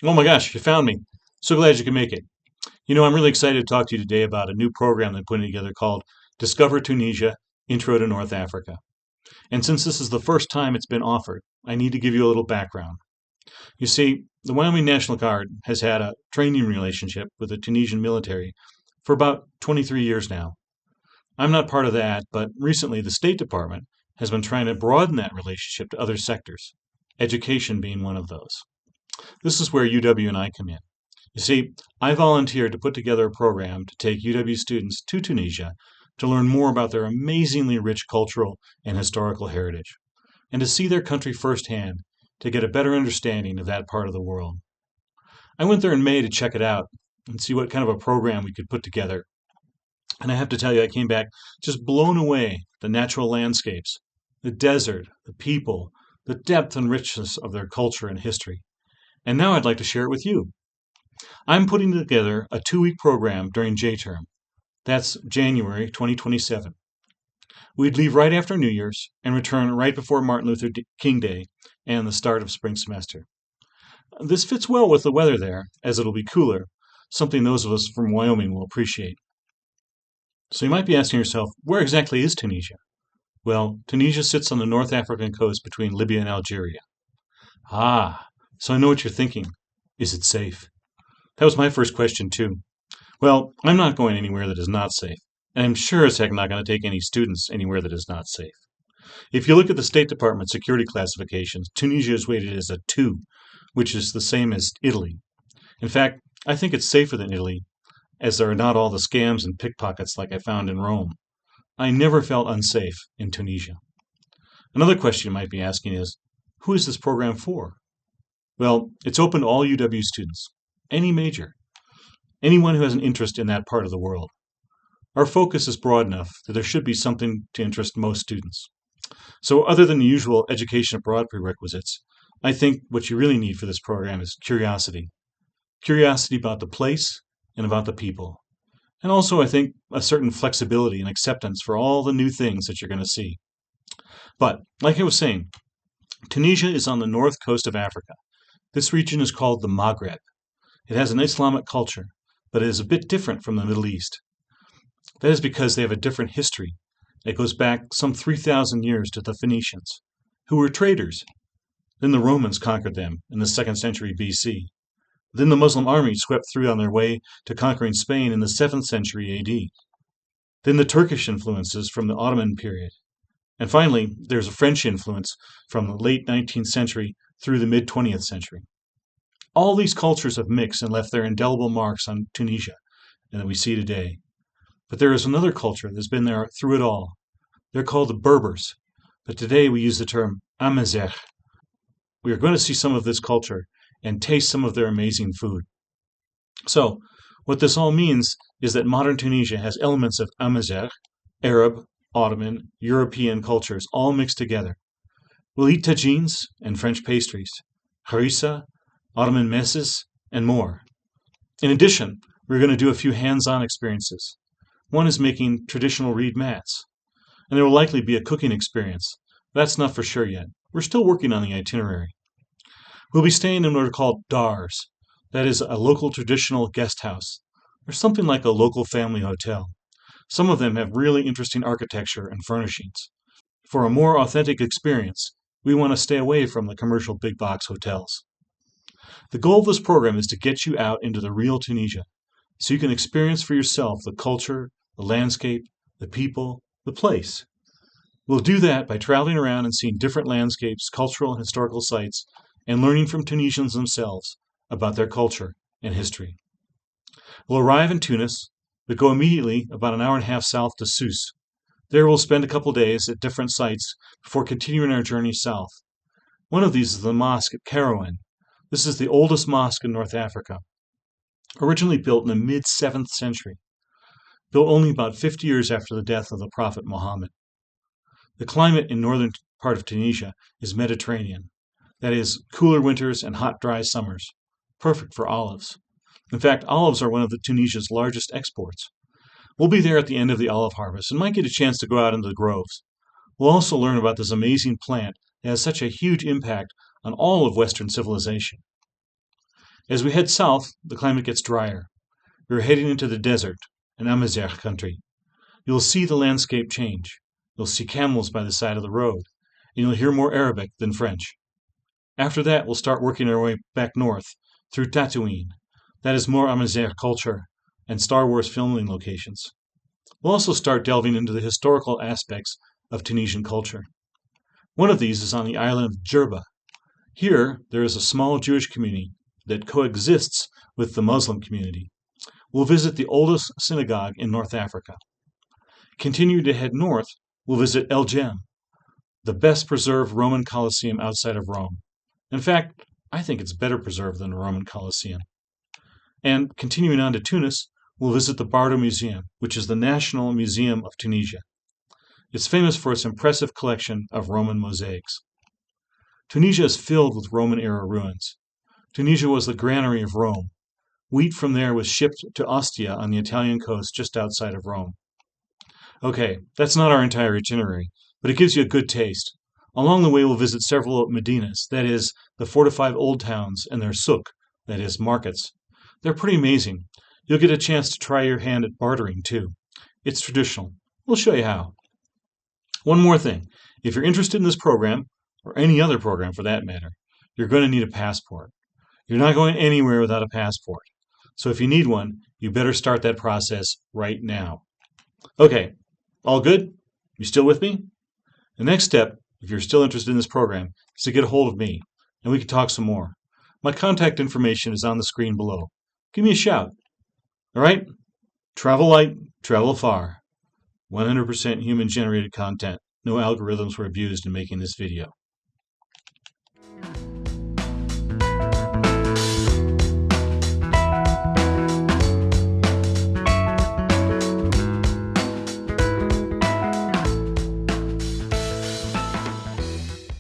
Oh my gosh, you found me. So glad you could make it. I'm really excited to talk to you today about a new program they're putting together called Discover Tunisia Intro to North Africa. And since this is the first time it's been offered, I need to give you a little background. You see, the Wyoming National Guard has had a training relationship with the Tunisian military for about 23 years now. I'm not part of that, but recently the State Department has been trying to broaden that relationship to other sectors, education being one of those. This is where UW and I come in. You see, I volunteered to put together a program to take UW students to Tunisia to learn more about their amazingly rich cultural and historical heritage, and to see their country firsthand to get a better understanding of that part of the world. I went there in May to check it out and see what kind of a program we could put together. And I have to tell you, I came back just blown away the natural landscapes, the desert, the people, the depth and richness of their culture and history. And now I'd like to share it with you. I'm putting together a 2-week program during J term. That's January 2027. We'd leave right after New Year's and return right before Martin Luther King Day and the start of spring semester. This fits well with the weather there, as it'll be cooler, something those of us from Wyoming will appreciate. So you might be asking yourself, where exactly is Tunisia? Well, Tunisia sits on the North African coast between Libya and Algeria. Ah, so I know what you're thinking. Is it safe? That was my first question, too. Well, I'm not going anywhere that is not safe, and I'm sure as heck not going to take any students anywhere that is not safe. If you look at the State Department security classifications, Tunisia is rated as a 2, which is the same as Italy. In fact, I think it's safer than Italy, as there are not all the scams and pickpockets like I found in Rome. I never felt unsafe in Tunisia. Another question you might be asking is, who is this program for? Well, it's open to all UW students, any major, anyone who has an interest in that part of the world. Our focus is broad enough that there should be something to interest most students. So other than the usual education abroad prerequisites, I think what you really need for this program is curiosity. Curiosity about the place and about the people. And also, I think, a certain flexibility and acceptance for all the new things that you're going to see. But, like I was saying, Tunisia is on the north coast of Africa. This region is called the Maghreb. It has an Islamic culture, but it is a bit different from the Middle East. That is because they have a different history. It goes back some 3,000 years to the Phoenicians, who were traders. Then the Romans conquered them in the 2nd century BC. Then the Muslim army swept through on their way to conquering Spain in the 7th century AD. Then the Turkish influences from the Ottoman period. And finally, there's a French influence from the late 19th century through the mid-20th century. All these cultures have mixed and left their indelible marks on Tunisia, and that we see today. But there is another culture that's been there through it all. They're called the Berbers, but today we use the term Amazigh. We are going to see some of this culture and taste some of their amazing food. So, what this all means is that modern Tunisia has elements of Amazigh, Arab, Ottoman, European cultures all mixed together. We'll eat tagines and French pastries, harissa, Ottoman messes, and more. In addition, we're going to do a few hands-on experiences. One is making traditional reed mats, and there will likely be a cooking experience. That's not for sure yet. We're still working on the itinerary. We'll be staying in what are called dars, that is, a local traditional guest house, or something like a local family hotel. Some of them have really interesting architecture and furnishings. For a more authentic experience, we want to stay away from the commercial big box hotels. The goal of this program is to get you out into the real Tunisia, so you can experience for yourself the culture, the landscape, the people, the place. We'll do that by traveling around and seeing different landscapes, cultural and historical sites, and learning from Tunisians themselves about their culture and history. We'll arrive in Tunis, but go immediately about an hour and a half south to Sousse. There we'll spend a couple days at different sites before continuing our journey south. One of these is the mosque at Kairouan. This is the oldest mosque in North Africa, originally built in the mid-7th century, built only about 50 years after the death of the Prophet Muhammad. The climate in northern part of Tunisia is Mediterranean, that is, cooler winters and hot, dry summers, perfect for olives. In fact, olives are one of Tunisia's largest exports. We'll be there at the end of the olive harvest and might get a chance to go out into the groves. We'll also learn about this amazing plant that has such a huge impact on all of Western civilization. As we head south, the climate gets drier. We're heading into the desert, an Amazigh country. You'll see the landscape change. You'll see camels by the side of the road, and you'll hear more Arabic than French. After that, we'll start working our way back north through Tatooine. That is more Amazigh culture and Star Wars filming locations. We'll also start delving into the historical aspects of Tunisian culture. One of these is on the island of Jerba. Here, there is a small Jewish community that coexists with the Muslim community. We'll visit the oldest synagogue in North Africa. Continue to head north, we'll visit El Jem, the best preserved Roman Colosseum outside of Rome. In fact, I think it's better preserved than the Roman Colosseum. And continuing on to Tunis, we'll visit the Bardo Museum, which is the National Museum of Tunisia. It's famous for its impressive collection of Roman mosaics. Tunisia is filled with Roman-era ruins. Tunisia was the granary of Rome. Wheat from there was shipped to Ostia on the Italian coast just outside of Rome. Okay, that's not our entire itinerary, but it gives you a good taste. Along the way, we'll visit several medinas, that is, the 4 to 5 old towns, and their souk, that is, markets. They're pretty amazing. You'll get a chance to try your hand at bartering, too. It's traditional. We'll show you how. One more thing. If you're interested in this program, or any other program for that matter, you're going to need a passport. You're not going anywhere without a passport. So if you need one, you better start that process right now. Okay, all good? You still with me? The next step, if you're still interested in this program, is to get a hold of me, and we can talk some more. My contact information is on the screen below. Give me a shout. All right? Travel light, travel far. 100% human-generated content. No algorithms were abused in making this video.